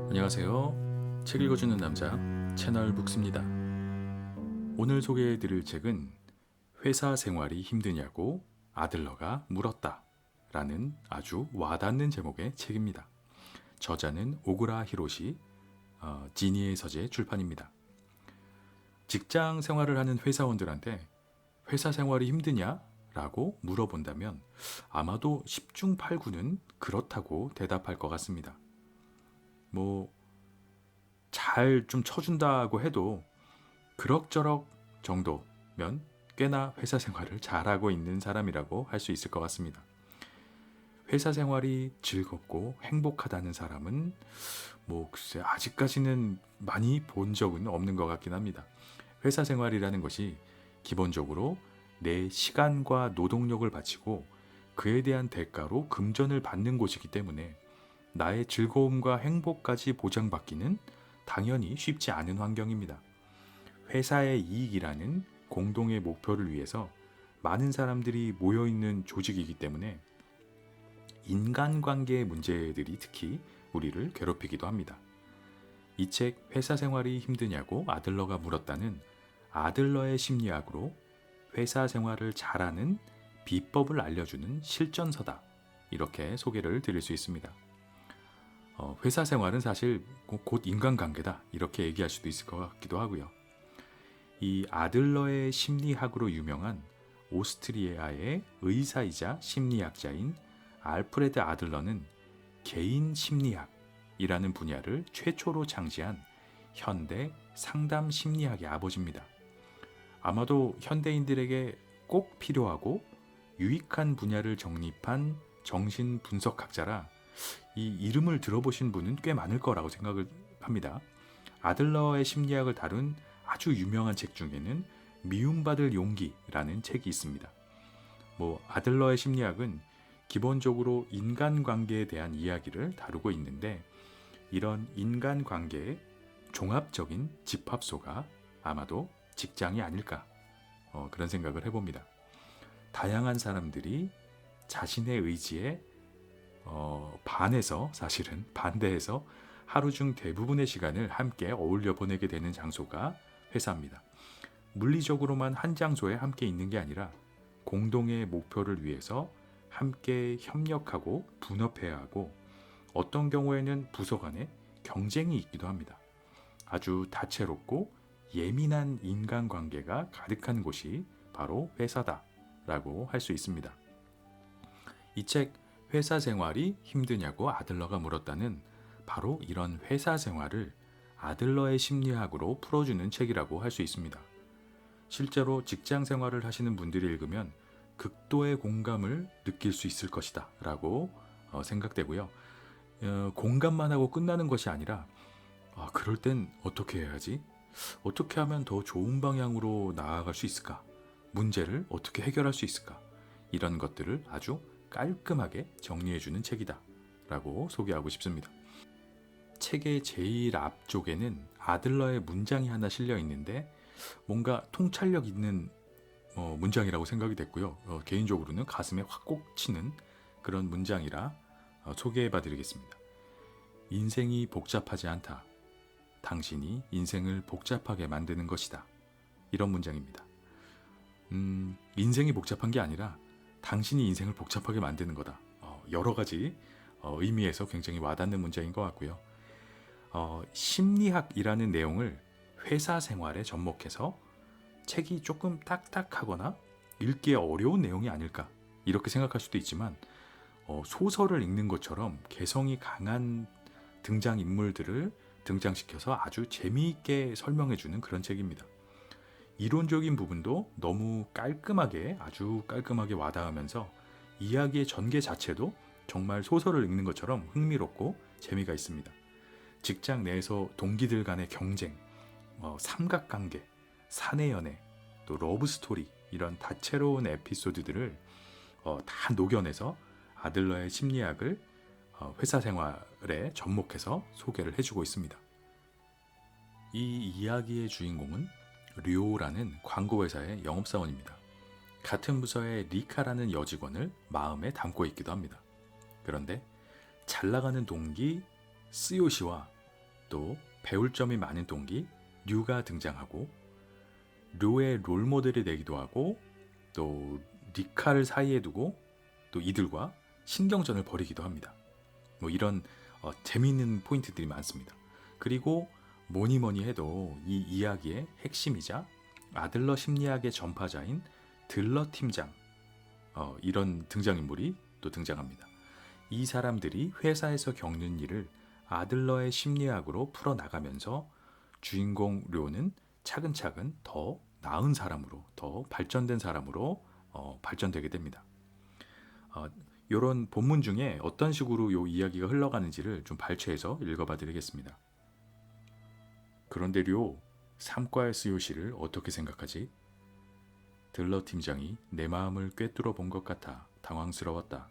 안녕하세요. 책 읽어주는 남자 채널 북스입니다. 오늘 소개해드릴 책은 회사 생활이 힘드냐고 아들러가 물었다 라는 아주 와닿는 제목의 책입니다. 저자는 오구라 히로시, 지니의 서재 출판입니다. 직장 생활을 하는 회사원들한테 회사 생활이 힘드냐? 라고 물어본다면 아마도 10중 8구는 그렇다고 대답할 것 같습니다. 잘 좀 쳐준다고 해도 그럭저럭 정도면 꽤나 회사 생활을 잘하고 있는 사람이라고 할 수 있을 것 같습니다. 회사 생활이 즐겁고 행복하다는 사람은 글쎄 아직까지는 많이 본 적은 없는 것 같긴 합니다. 회사 생활이라는 것이 기본적으로 내 시간과 노동력을 바치고 그에 대한 대가로 금전을 받는 곳이기 때문에 나의 즐거움과 행복까지 보장받기는 당연히 쉽지 않은 환경입니다. 회사의 이익이라는 공동의 목표를 위해서 많은 사람들이 모여있는 조직이기 때문에 인간관계의 문제들이 특히 우리를 괴롭히기도 합니다. 이 책 회사 생활이 힘드냐고 아들러가 물었다는 아들러의 심리학으로 회사 생활을 잘하는 비법을 알려주는 실전서다. 이렇게 소개를 드릴 수 있습니다. 회사 생활은 사실 곧 인간관계다 이렇게 얘기할 수도 있을 것 같기도 하고요. 이 아들러의 심리학으로 유명한 오스트리아의 의사이자 심리학자인 알프레드 아들러는 개인 심리학이라는 분야를 최초로 창시한 현대 상담 심리학의 아버지입니다. 아마도 현대인들에게 꼭 필요하고 유익한 분야를 정립한 정신분석학자라 이 이름을 들어보신 분은 꽤 많을 거라고 생각을 합니다. 아들러의 심리학을 다룬 아주 유명한 책 중에는 미움받을 용기라는 책이 있습니다. 아들러의 심리학은 기본적으로 인간관계에 대한 이야기를 다루고 있는데 이런 인간관계의 종합적인 집합소가 아마도 직장이 아닐까 그런 생각을 해봅니다. 다양한 사람들이 자신의 의지에 사실은 반대해서 하루 중 대부분의 시간을 함께 어울려 보내게 되는 장소가 회사입니다. 물리적으로만 한 장소에 함께 있는 게 아니라 공동의 목표를 위해서 함께 협력하고 분업해야 하고 어떤 경우에는 부서 간에 경쟁이 있기도 합니다. 아주 다채롭고 예민한 인간관계가 가득한 곳이 바로 회사다라고 할 수 있습니다. 이 책 회사 생활이 힘드냐고 아들러가 물었다는 바로 이런 회사 생활을 아들러의 심리학으로 풀어주는 책이라고 할 수 있습니다. 실제로 직장 생활을 하시는 분들이 읽으면 극도의 공감을 느낄 수 있을 것이다 라고 생각되고요. 공감만 하고 끝나는 것이 아니라 그럴 땐 어떻게 해야지? 어떻게 하면 더 좋은 방향으로 나아갈 수 있을까? 문제를 어떻게 해결할 수 있을까? 이런 것들을 아주 깔끔하게 정리해주는 책이다 라고 소개하고 싶습니다. 책의 제일 앞쪽에는 아들러의 문장이 하나 실려 있는데 뭔가 통찰력 있는 문장이라고 생각이 됐고요. 개인적으로는 가슴에 확 꼭 치는 그런 문장이라 소개해봐 드리겠습니다. 인생이 복잡하지 않다. 당신이 인생을 복잡하게 만드는 것이다. 이런 문장입니다. 인생이 복잡한 게 아니라 당신이 인생을 복잡하게 만드는 거다. 여러 가지 의미에서 굉장히 와닿는 문장인 것 같고요. 심리학이라는 내용을 회사 생활에 접목해서 책이 조금 딱딱하거나 읽기 어려운 내용이 아닐까 이렇게 생각할 수도 있지만 소설을 읽는 것처럼 개성이 강한 등장인물들을 등장시켜서 아주 재미있게 설명해주는 그런 책입니다. 이론적인 부분도 너무 아주 깔끔하게 와닿으면서 이야기의 전개 자체도 정말 소설을 읽는 것처럼 흥미롭고 재미가 있습니다. 직장 내에서 동기들 간의 경쟁, 삼각관계, 사내연애, 또 러브스토리 이런 다채로운 에피소드들을 다 녹여내서 아들러의 심리학을 회사 생활에 접목해서 소개를 해주고 있습니다. 이 이야기의 주인공은 류오라는 광고회사의 영업사원입니다. 같은 부서의 리카라는 여직원을 마음에 담고 있기도 합니다. 그런데 잘 나가는 동기 스요시와 또 배울 점이 많은 동기 류가 등장하고 류의 롤모델이 되기도 하고 또 리카를 사이에 두고 또 이들과 신경전을 벌이기도 합니다. 뭐 이런 재미있는 포인트들이 많습니다. 그리고 뭐니 해도 이 이야기의 핵심이자 아들러 심리학의 전파자인 들러 팀장 이런 등장인물이 또 등장합니다. 이 사람들이 회사에서 겪는 일을 아들러의 심리학으로 풀어나가면서 주인공 료는 차근차근 더 나은 사람으로, 더 발전된 사람으로 발전되게 됩니다. 이런 본문 중에 어떤 식으로 이 이야기가 흘러가는지를 좀 발췌해서 읽어봐 드리겠습니다. 그런데 료, 삼과의 스요시를 어떻게 생각하지? 들러 팀장이 내 마음을 꿰뚫어 본 것 같아 당황스러웠다.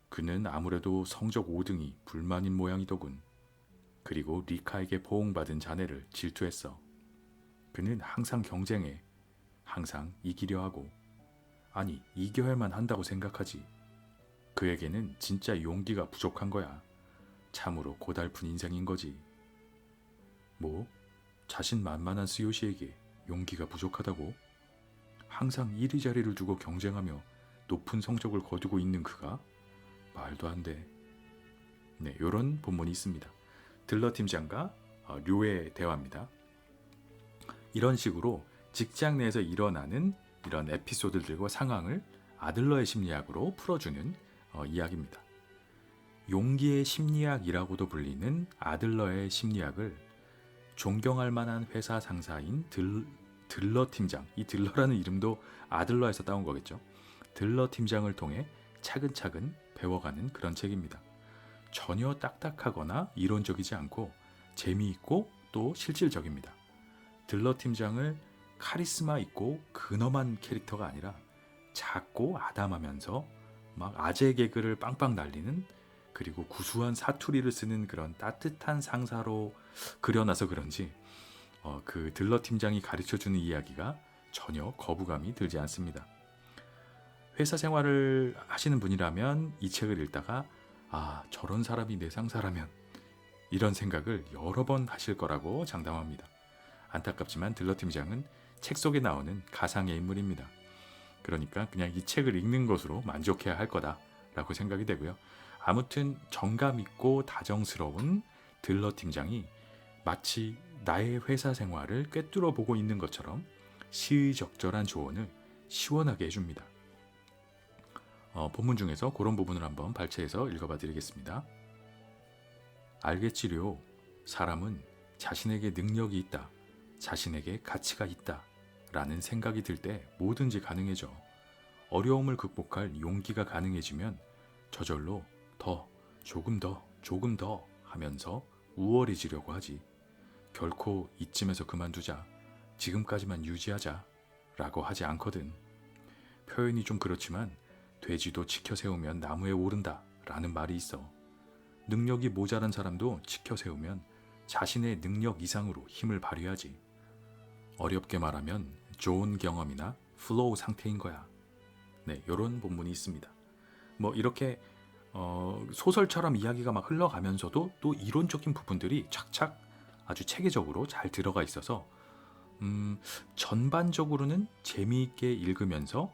그는 아무래도 성적 5등이 불만인 모양이더군. 그리고 리카에게 포옹받은 자네를 질투했어. 그는 항상 경쟁해. 항상 이기려 하고. 아니, 이겨야만 한다고 생각하지. 그에게는 진짜 용기가 부족한 거야. 참으로 고달픈 인생인 거지. 뭐? 자신만만한 스요시에게 용기가 부족하다고? 항상 이리저리를 두고 경쟁하며 높은 성적을 거두고 있는 그가? 말도 안 돼. 네, 이런 본문이 있습니다. 들러 팀장과 류의 대화입니다. 이런 식으로 직장 내에서 일어나는 이런 에피소드들과 상황을 아들러의 심리학으로 풀어주는 이야기입니다. 용기의 심리학이라고도 불리는 아들러의 심리학을 존경할 만한 회사 상사인 들러 팀장, 이 들러라는 이름도 아들러에서 따온 거겠죠. 들러 팀장을 통해 차근차근 배워가는 그런 책입니다. 전혀 딱딱하거나 이론적이지 않고 재미있고 또 실질적입니다. 들러 팀장을 카리스마 있고 근엄한 캐릭터가 아니라 작고 아담하면서 막 아재 개그를 빵빵 날리는, 그리고 구수한 사투리를 쓰는 그런 따뜻한 상사로 그려놔서 그런지 그 들러 팀장이 가르쳐주는 이야기가 전혀 거부감이 들지 않습니다. 회사 생활을 하시는 분이라면 이 책을 읽다가 저런 사람이 내 상사라면 이런 생각을 여러 번 하실 거라고 장담합니다. 안타깝지만 들러 팀장은 책 속에 나오는 가상의 인물입니다. 그러니까 그냥 이 책을 읽는 것으로 만족해야 할 거다라고 생각이 되고요. 아무튼 정감 있고 다정스러운 들러 팀장이 마치 나의 회사 생활을 꿰뚫어 보고 있는 것처럼 시의적절한 조언을 시원하게 해줍니다. 본문 중에서 그런 부분을 한번 발췌해서 읽어봐 드리겠습니다. 알겠지요. 사람은 자신에게 능력이 있다, 자신에게 가치가 있다 라는 생각이 들 때 뭐든지 가능해져. 어려움을 극복할 용기가 가능해지면 저절로 조금 더 하면서 우월해지려고 하지. 결코 이쯤에서 그만두자, 지금까지만 유지하자 라고 하지 않거든. 표현이 좀 그렇지만 돼지도 치켜 세우면 나무에 오른다 라는 말이 있어. 능력이 모자란 사람도 치켜 세우면 자신의 능력 이상으로 힘을 발휘하지. 어렵게 말하면 좋은 경험이나 플로우 상태인 거야. 네, 이런 본문이 있습니다. 뭐 이렇게 소설처럼 이야기가 막 흘러가면서도 또 이론적인 부분들이 착착 아주 체계적으로 잘 들어가 있어서 전반적으로는 재미있게 읽으면서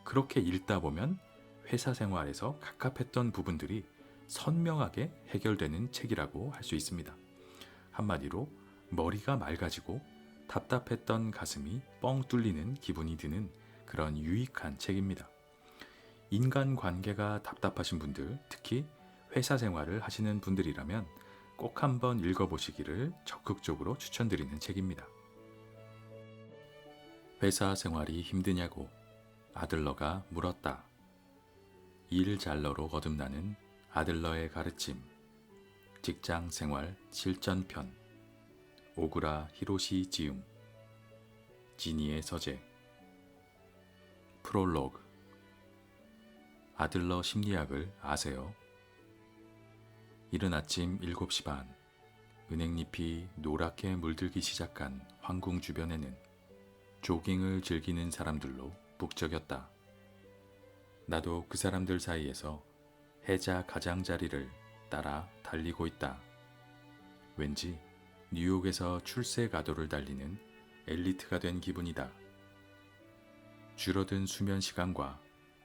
그렇게 읽다 보면 회사 생활에서 갑갑했던 부분들이 선명하게 해결되는 책이라고 할 수 있습니다. 한마디로 머리가 맑아지고 답답했던 가슴이 뻥 뚫리는 기분이 드는 그런 유익한 책입니다. 인간관계가 답답하신 분들, 특히 회사 생활을 하시는 분들이라면 꼭 한번 읽어보시기를 적극적으로 추천드리는 책입니다. 회사 생활이 힘드냐고 아들러가 물었다. 일잘러로 거듭나는 아들러의 가르침, 직장 생활 실전편, 오구라 히로시 지음, 지니의 서재. 프롤로그. 아들러 심리학을 아세요? 이른 아침 7시 반, 은행잎이 노랗게 물들기 시작한 황궁 주변에는 조깅을 즐기는 사람들로 북적였다. 나도 그 사람들 사이에서 해자 가장자리를 따라 달리고 있다. 왠지 뉴욕에서 출세 가도를 달리는 엘리트가 된 기분이다. 줄어든 수면 시간과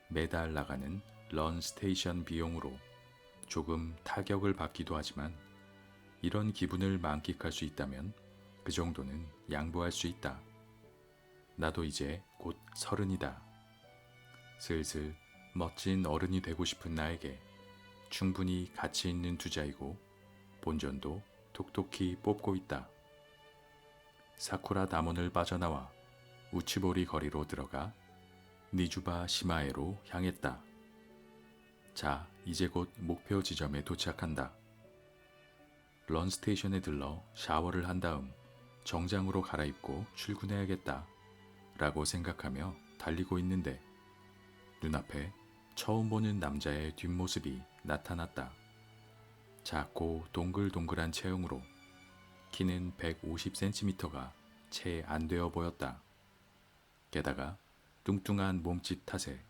매달 나가는 런 스테이션 비용으로 조금 타격을 받기도 하지만 이런 기분을 만끽할 수 있다면 그 정도는 양보할 수 있다. 나도 이제 곧 30이다. 슬슬 멋진 어른이 되고 싶은 나에게 충분히 가치 있는 투자이고 본전도 톡톡히 뽑고 있다. 사쿠라 다문을 빠져나와 우치보리 거리로 들어가 니주바 시마에로 향했다. 자, 이제 곧 목표 지점에 도착한다. 런 스테이션에 들러 샤워를 한 다음 정장으로 갈아입고 출근해야겠다 라고 생각하며 달리고 있는데 눈앞에 처음 보는 남자의 뒷모습이 나타났다. 작고 동글동글한 체형으로 키는 150cm가 채 안 되어 보였다. 게다가 뚱뚱한 몸집 탓에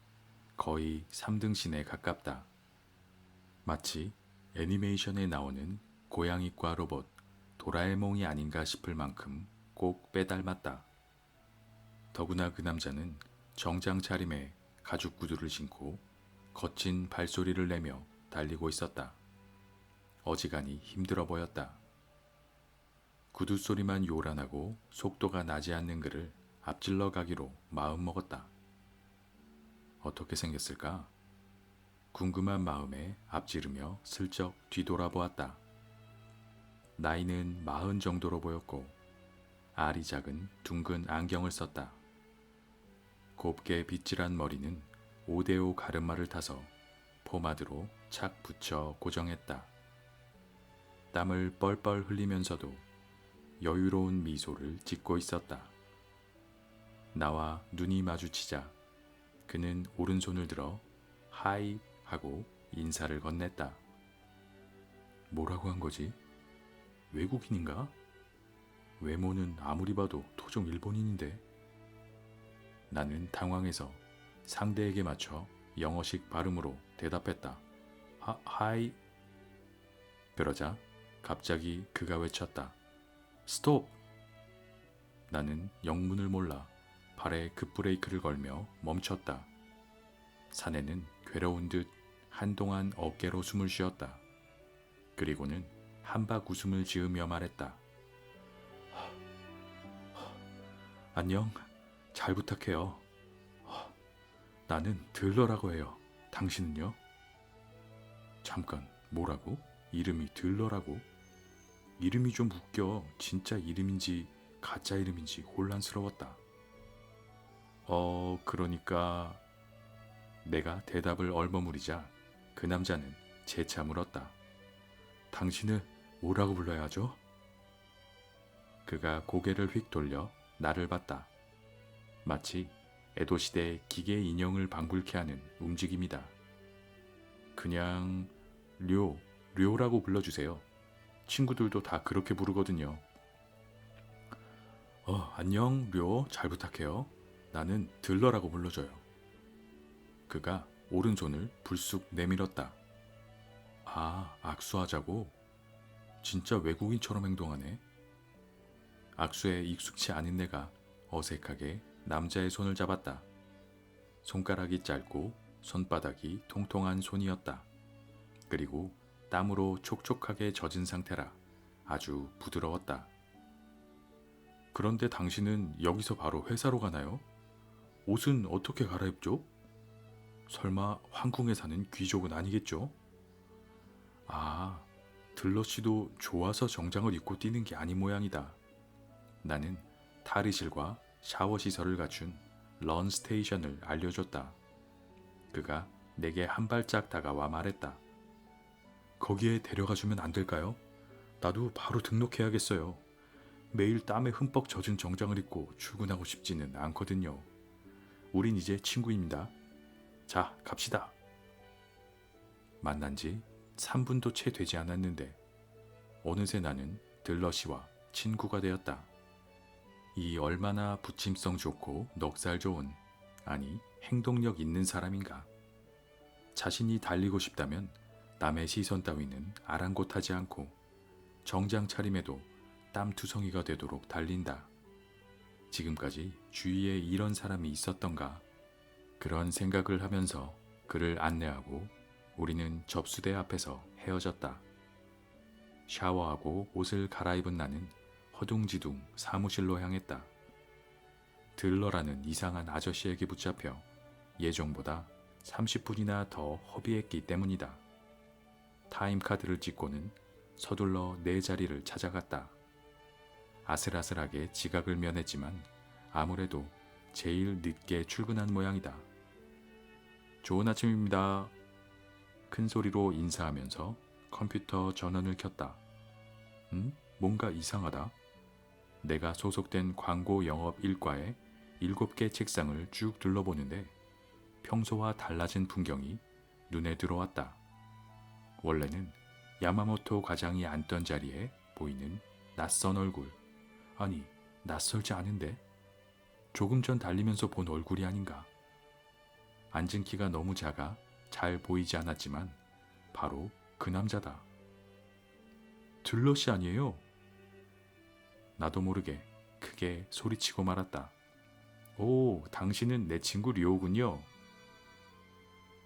거의 3등신에 가깝다. 마치 애니메이션에 나오는 고양이과 로봇 도라에몽이 아닌가 싶을 만큼 꼭 빼닮았다. 더구나 그 남자는 정장 차림에 가죽 구두를 신고 거친 발소리를 내며 달리고 있었다. 어지간히 힘들어 보였다. 구두 소리만 요란하고 속도가 나지 않는 그를 앞질러 가기로 마음먹었다. 어떻게 생겼을까? 궁금한 마음에 앞지르며 슬쩍 뒤돌아보았다. 나이는 40 정도로 보였고 알이 작은 둥근 안경을 썼다. 곱게 빗질한 머리는 5대5 가르마를 타서 포마드로 착 붙여 고정했다. 땀을 뻘뻘 흘리면서도 여유로운 미소를 짓고 있었다. 나와 눈이 마주치자 그는 오른손을 들어 하이 하고 인사를 건넸다. 뭐라고 한 거지? 외국인인가? 외모는 아무리 봐도 토종 일본인인데. 나는 당황해서 상대에게 맞춰 영어식 발음으로 대답했다. 하이. 그러자 갑자기 그가 외쳤다. 스톱! 나는 영문을 몰라 발에 급브레이크를 걸며 멈췄다. 사내는 괴로운 듯 한동안 어깨로 숨을 쉬었다. 그리고는 한박 웃음을 지으며 말했다. 안녕, 잘 부탁해요. 나는 들러라고 해요. 당신은요? 잠깐, 뭐라고? 이름이 들러라고? 이름이 좀 웃겨. 진짜 이름인지 가짜 이름인지 혼란스러웠다. 그러니까... 내가 대답을 얼버무리자 그 남자는 재차 물었다. 당신을 뭐라고 불러야 하죠? 그가 고개를 휙 돌려 나를 봤다. 마치 에도시대 기계 인형을 방불케 하는 움직임이다. 그냥 료라고 불러주세요. 친구들도 다 그렇게 부르거든요. 안녕 료, 잘 부탁해요. 나는 들러라고 불러줘요. 그가 오른손을 불쑥 내밀었다. 악수하자고? 진짜 외국인처럼 행동하네. 악수에 익숙치 않은 내가 어색하게 남자의 손을 잡았다. 손가락이 짧고 손바닥이 통통한 손이었다. 그리고 땀으로 촉촉하게 젖은 상태라 아주 부드러웠다. 그런데 당신은 여기서 바로 회사로 가나요? 옷은 어떻게 갈아입죠? 설마 황궁에 사는 귀족은 아니겠죠? 들러씨도 좋아서 정장을 입고 뛰는 게 아닌 모양이다. 나는 탈의실과 샤워 시설을 갖춘 런 스테이션을 알려줬다. 그가 내게 한 발짝 다가와 말했다. 거기에 데려가주면 안 될까요? 나도 바로 등록해야겠어요. 매일 땀에 흠뻑 젖은 정장을 입고 출근하고 싶지는 않거든요. 우린 이제 친구입니다. 자, 갑시다. 만난 지 3분도 채 되지 않았는데 어느새 나는 들러시와 친구가 되었다. 이 얼마나 부침성 좋고 넉살 좋은, 아니 행동력 있는 사람인가. 자신이 달리고 싶다면 남의 시선 따위는 아랑곳하지 않고 정장 차림에도 땀투성이가 되도록 달린다. 지금까지 주위에 이런 사람이 있었던가? 그런 생각을 하면서 그를 안내하고 우리는 접수대 앞에서 헤어졌다. 샤워하고 옷을 갈아입은 나는 허둥지둥 사무실로 향했다. 들러라는 이상한 아저씨에게 붙잡혀 예정보다 30분이나 더 허비했기 때문이다. 타임카드를 찍고는 서둘러 내 자리를 찾아갔다. 아슬아슬하게 지각을 면했지만 아무래도 제일 늦게 출근한 모양이다. 좋은 아침입니다. 큰 소리로 인사하면서 컴퓨터 전원을 켰다. 뭔가 이상하다. 내가 소속된 광고 영업 1과에 7개 책상을 쭉 둘러보는데 평소와 달라진 풍경이 눈에 들어왔다. 원래는 야마모토 과장이 앉던 자리에 보이는 낯선 얼굴. 아니, 낯설지 않은데? 조금 전 달리면서 본 얼굴이 아닌가. 앉은 키가 너무 작아 잘 보이지 않았지만 바로 그 남자다. 들러시 아니에요? 나도 모르게 크게 소리치고 말았다. 오, 당신은 내 친구 료군요.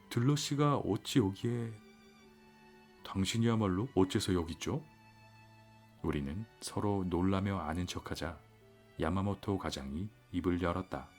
들러시가 어찌 여기에... 당신이야말로 어째서 여기 있죠? 우리는 서로 놀라며 아는 척하자 야마모토 과장이 입을 열었다.